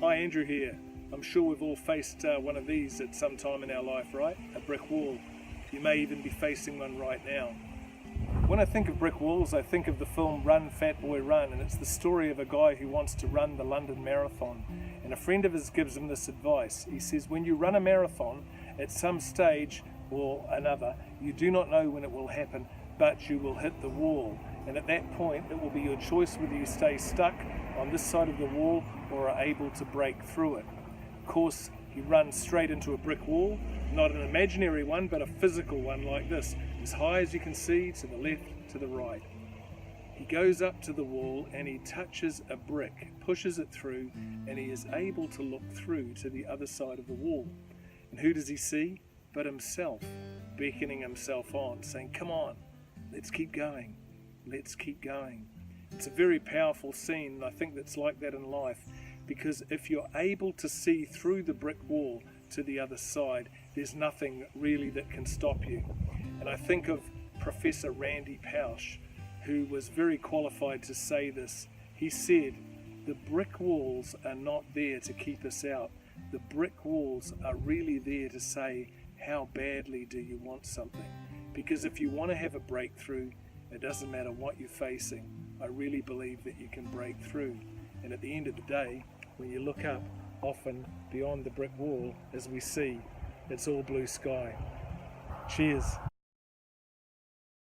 Hi, Andrew here. I'm sure we've all faced one of these at some time in our life, right? A brick wall. You may even be facing one right now. When I think of brick walls, I think of the film Run, Fat Boy, Run, and it's the story of a guy who wants to run the London Marathon. And a friend of his gives him this advice. He says, when you run a marathon, at some stage or another, you do not know when it will happen, but you will hit the wall. And at that point, it will be your choice whether you stay stuck on this side of the wall or are able to break through it. Of course, he runs straight into a brick wall, not an imaginary one, but a physical one like this, as high as you can see, to the left, to the right. He goes up to the wall and he touches a brick, pushes it through, and he is able to look through to the other side of the wall. And who does he see? But himself, beckoning himself on, saying, come on, let's keep going, let's keep going. It's a very powerful scene, and I think that's like that in life, because if you're able to see through the brick wall to the other side, there's nothing really that can stop you. And I think of Professor Randy Pausch, who was very qualified to say this. He said, the brick walls are not there to keep us out. The brick walls are really there to say, how badly do you want something? Because if you want to have a breakthrough, it doesn't matter what you're facing. I really believe that you can break through. And at the end of the day, when you look up, often beyond the brick wall, as we see, it's all blue sky. Cheers.